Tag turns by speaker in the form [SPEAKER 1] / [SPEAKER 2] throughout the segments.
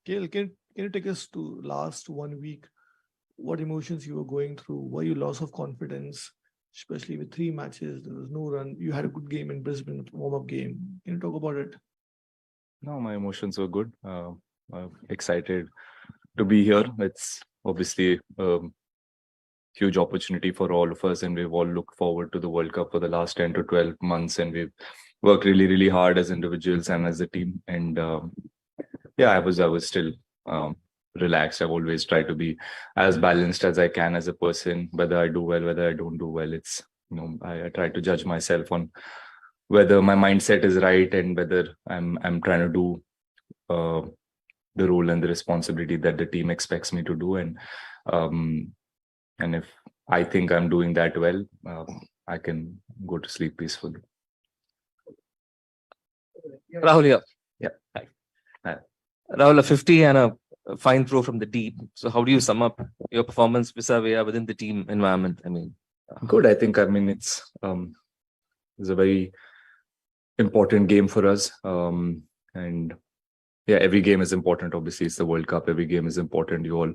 [SPEAKER 1] Kale, can you take us to last 1 week? What emotions you were going through? Were you loss of confidence, especially with 3 matches? There was no run. You had a good game in Brisbane, warm-up game. Can you talk about it?
[SPEAKER 2] No, my emotions were good. Excited to be here. It's obviously a huge opportunity for all of us, and we've all looked forward to the World Cup for the last 10 to 12 months, and we've worked really, really hard as individuals and as a team. And yeah, I was still relaxed. I've always tried to be as balanced as I can as a person, whether I do well, whether I don't do well. It's, I try to judge myself on whether my mindset is right and whether I'm trying to do the role and the responsibility that the team expects me to do. And if I think I'm doing that well, I can go to sleep peacefully.
[SPEAKER 3] Rahul here.
[SPEAKER 2] Yeah.
[SPEAKER 3] Hi. Rahul, a 50 and a fine throw from the deep. So how do you sum up your performance vis-a-vis within the team environment?
[SPEAKER 2] Good. It's a very important game for us. And yeah, every game is important. Obviously, it's the World Cup. Every game is important. We all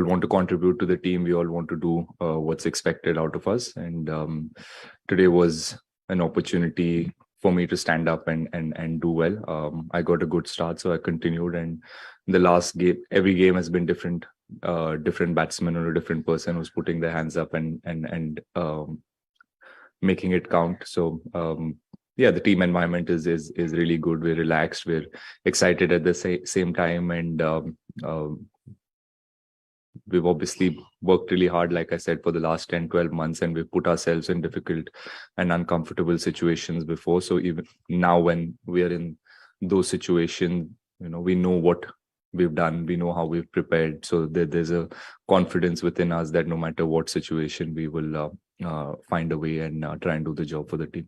[SPEAKER 2] want to contribute to the team. We all want to do what's expected out of us. And today was an opportunity for me to stand up and do well. I got a good start, so I continued. And the last game, every game has been different. Different batsman or a different person who's putting their hands up and making it count. So yeah, the team environment is really good. We're relaxed. We're excited at the same time, and we've obviously worked really hard, like I said, for the last 10, 12 months, and we've put ourselves in difficult and uncomfortable situations before. So even now, when we are in those situations, we know what we've done, we know how we've prepared. So there's a confidence within us that no matter what situation, we will find a way and try and do the job for the team.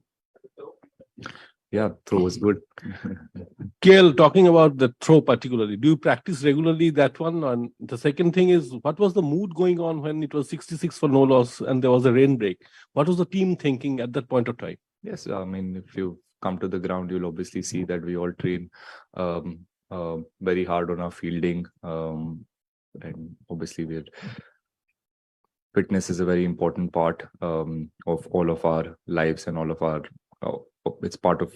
[SPEAKER 2] Yeah, throw was good.
[SPEAKER 4] KL, talking about the throw particularly, do you practice regularly that one? And the second thing is, what was the mood going on when it was 66 for no loss and there was a rain break? What was the team thinking at that point of time?
[SPEAKER 2] Yes, if you come to the ground, you'll obviously see that we all train very hard on our fielding. And obviously, fitness is a very important part of all of our lives and all of our... it's part of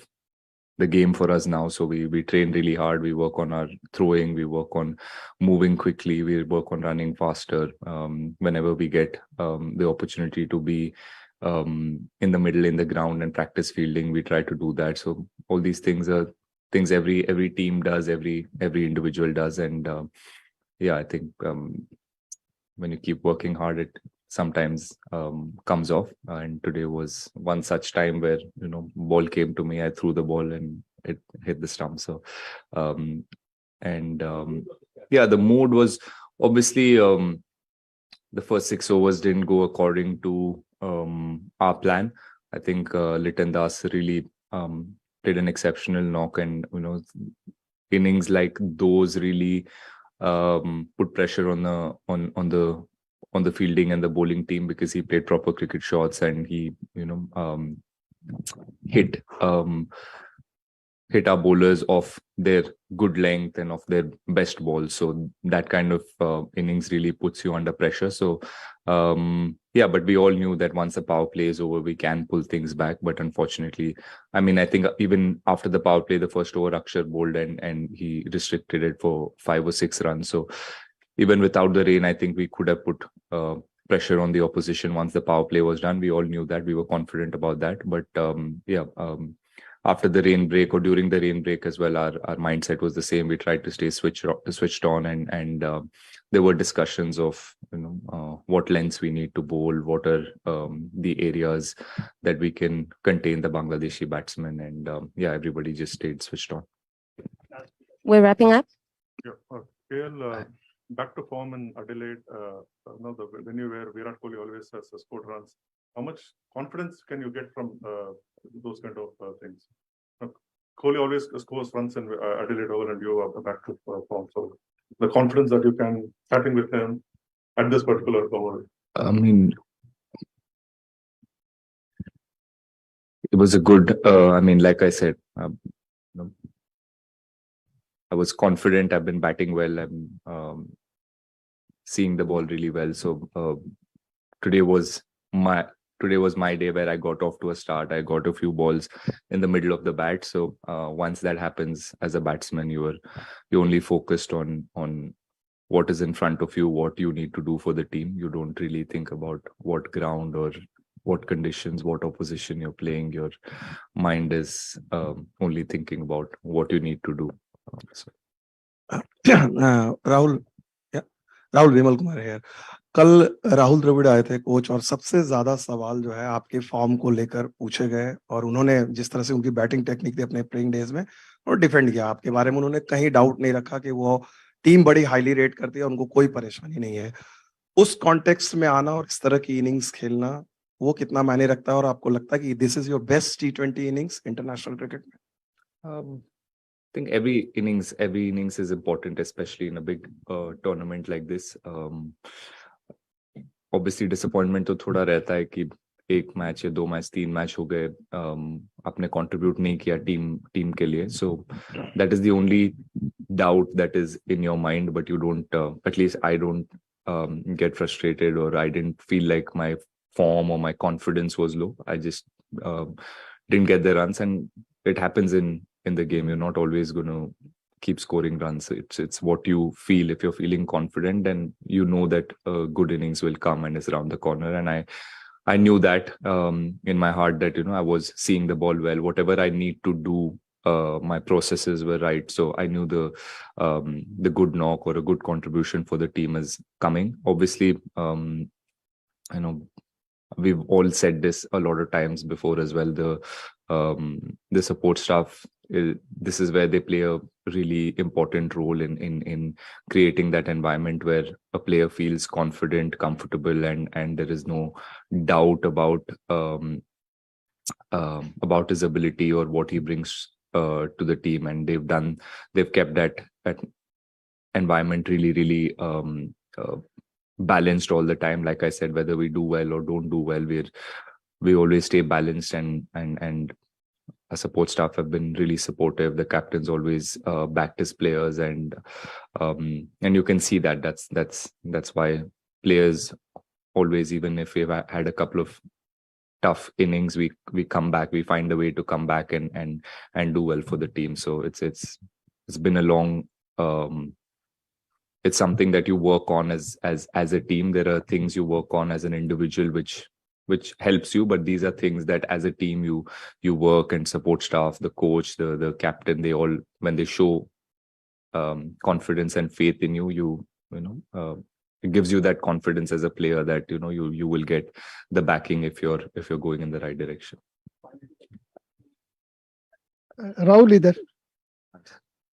[SPEAKER 2] the game for us now. So we train really hard. We work on our throwing. We work on moving quickly. We work on running faster. Whenever we get the opportunity to be in the middle, in the ground and practice fielding, we try to do that. So all these things are things every team does, every individual does. And yeah, I think when you keep working hard, it sometimes comes off. And today was one such time where ball came to me, I threw the ball and it hit the stump. So yeah, the mood was obviously the first 6 overs didn't go according to our plan. I think Litan Das really did an exceptional knock, and innings like those really put pressure on the fielding and the bowling team, because he played proper cricket shots and he hit our bowlers off their good length and off their best balls. So that kind of innings really puts you under pressure. So yeah, but we all knew that once the power play is over, we can pull things back. But unfortunately, I think even after the power play, the first over Akshar bowled and he restricted it for 5 or 6 runs. So even without the rain, I think we could have put pressure on the opposition once the power play was done. We all knew that. We were confident about that. But yeah, after the rain break or during the rain break as well, our mindset was the same. We tried to stay switched on, and there were discussions of what lengths we need to bowl, what are the areas that we can contain the Bangladeshi batsmen, and yeah, everybody just stayed switched on.
[SPEAKER 5] We're wrapping up.
[SPEAKER 6] Yeah, KL, back to form in Adelaide. The venue where Virat Kohli always has scored runs. How much confidence can you get from those kind of things? Kohli always scores runs in Adelaide Oval, and you are back to form. So the confidence that you can starting with him at this particular over.
[SPEAKER 2] It was a good. Like I said, I was confident. I've been batting well. I'm seeing the ball really well. So today was my day where I got off to a start. I got a few balls in the middle of the bat. So once that happens as a batsman, you're only focused on what is in front of you, what you need to do for the team. You don't really think about what ground or what conditions, what opposition you're playing. Your mind is only thinking about what you need to do. So.
[SPEAKER 7] Rahul Rahul Vimal Kumar है यार। कल राहुल द्रविड़ आए थे coach, और सबसे ज्यादा सवाल जो है आपके फॉर्म को लेकर पूछे गए, और उन्होंने जिस तरह से उनकी बैटिंग टेक्निक थी अपने प्लेइंग डेज में, और डिफेंड किया आपके बारे में। उन्होंने कहीं डाउट नहीं रखा कि वो टीम बड़ी हाईली रेट करती है, उनको कोई परेशानी नहीं है। उस कॉन्टेक्स्ट में आना और इस तरह की इनिंग्स खेलना, वो कितना मायने रखता है, और आपको लगता है कि this is your best T20 innings international cricket में?
[SPEAKER 2] I think every innings is important, especially in a big tournament like this. Obviously disappointment तो थोड़ा रहता है कि एक मैच या 2 मैच 3 मैच हो गए, आपने contribute नहीं किया टीम के लिए. So that is the only doubt that is in your mind, but you don't, at least I don't get frustrated, or I didn't feel like my form or my confidence was low. I just didn't get the runs, and it happens in the game. You're not always going to keep scoring runs. It's what you feel. If you're feeling confident, then you know that good innings will come and it's around the corner. And I knew that in my heart that, I was seeing the ball well. Whatever I need to do, my processes were right. So I knew the good knock or a good contribution for the team is coming. Obviously, we've all said this a lot of times before as well. The support staff, this is where they play a really important role in creating that environment where a player feels confident, comfortable, and there is no doubt about his ability or what he brings to the team. And they've kept that environment really balanced all the time. Like I said, whether we do well or don't do well, we always stay balanced, and our support staff have been really supportive. The captain's always backed his players, and you can see that that's why players always, even if we've had a couple of tough innings, we come back, we find a way to come back and do well for the team. So it's been a long, it's something that you work on as a team. There are things you work on as an individual which helps you, but these are things that as a team you work, and support staff, the coach, the captain, they all, when they show confidence and faith in you, it gives you that confidence as a player that you will get the backing if you're going in the right direction.
[SPEAKER 8] Rahul इधर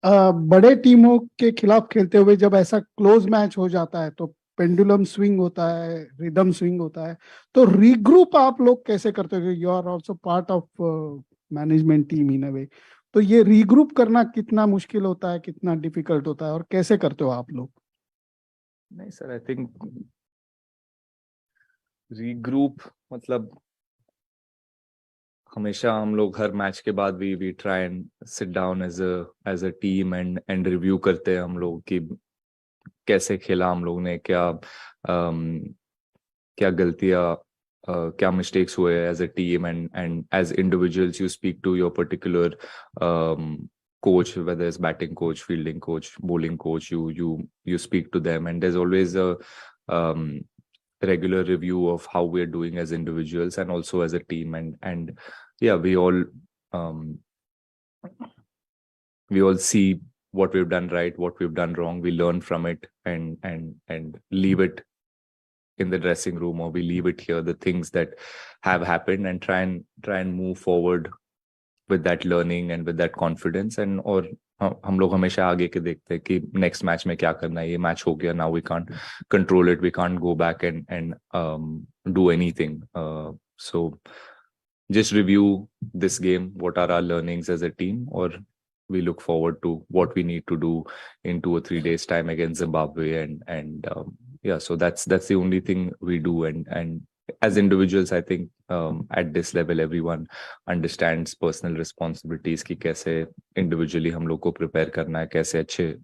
[SPEAKER 8] बड़े टीमों के खिलाफ खेलते हुए जब ऐसा close match हो जाता है तो पेंडुलम स्विंग होता है, रिदम स्विंग होता है, तो रीग्रुप आप लोग कैसे करते हो? You are also part of management team in a way, तो ये रीग्रुप करना कितना मुश्किल होता है, कितना डिफिकल्ट होता है, और कैसे करते हो आप लोग?
[SPEAKER 2] नहीं सर, आई थिंक रीग्रुप मतलब हमेशा हम लोग हर मैच के बाद we try and sit down as a team and review करते हैं हम लोग कि कैसे खेला हम लोग ने, क्या गलतियां, क्या मिस्टेक्स हुए as a team, and as individuals you speak to your particular coach, whether it's batting coach, fielding coach, bowling coach, you speak to them, and there's always a regular review of how we're doing as individuals and also as a team, and yeah, we all see what we've done right, what we've done wrong. We learn from it and leave it in the dressing room, or we leave it here, the things that have happened, and try and move forward with that learning and with that confidence. And और हम लोग हमेशा आगे के देखते हैं कि next match में क्या करना है. ये मैच हो गया, now we can't control it, we can't go back and do anything. So just review this game, what are our learnings as a team, or we look forward to what we need to do in 2 or 3 days time against Zimbabwe, and yeah, so that's the only thing we do, and as individuals, I think at this level, everyone understands personal responsibilities कि कैसे individually हम लोग को prepare करना है, कैसे अच्छे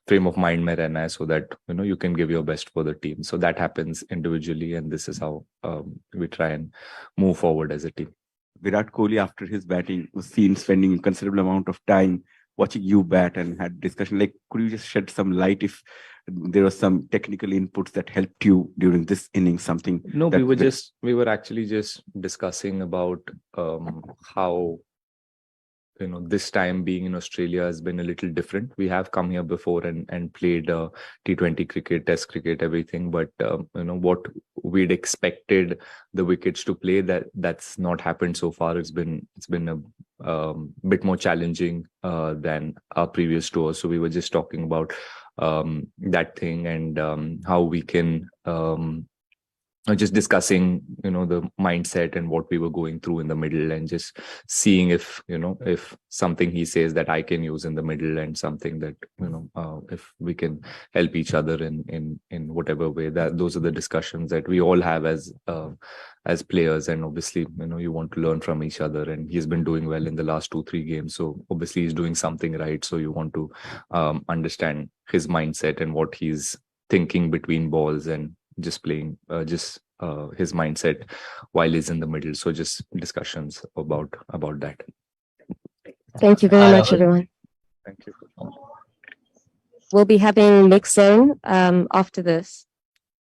[SPEAKER 2] frame of mind में रहना है, so that you can give your best for the team. So that happens individually, and this is how we try and move forward as a team.
[SPEAKER 9] Virat Kohli, after his batting, was seen spending a considerable amount of time watching you bat and had discussion. Like, could you just shed some light if there was some technical inputs that helped you during this inning? Something?
[SPEAKER 2] No,
[SPEAKER 9] that,
[SPEAKER 2] we were actually just discussing about how this time being in Australia has been a little different. We have come here before and played T20 cricket, Test cricket, everything. But what we'd expected the wickets to play, that's not happened so far. It's been a bit more challenging than our previous tours. So we were just talking about that thing and how we can. Just discussing the mindset and what we were going through in the middle, and just seeing if if something he says that I can use in the middle, and something that if we can help each other in whatever way. That those are the discussions that we all have as players, and obviously you want to learn from each other, and he's been doing well in the last 2-3 games, so obviously he's doing something right, so you want to understand his mindset and what he's thinking between balls, and just playing his mindset while he's in the middle. So just discussions about that.
[SPEAKER 5] Thank you very much, everyone.
[SPEAKER 2] Thank you.
[SPEAKER 5] We'll be having mixed zone after this.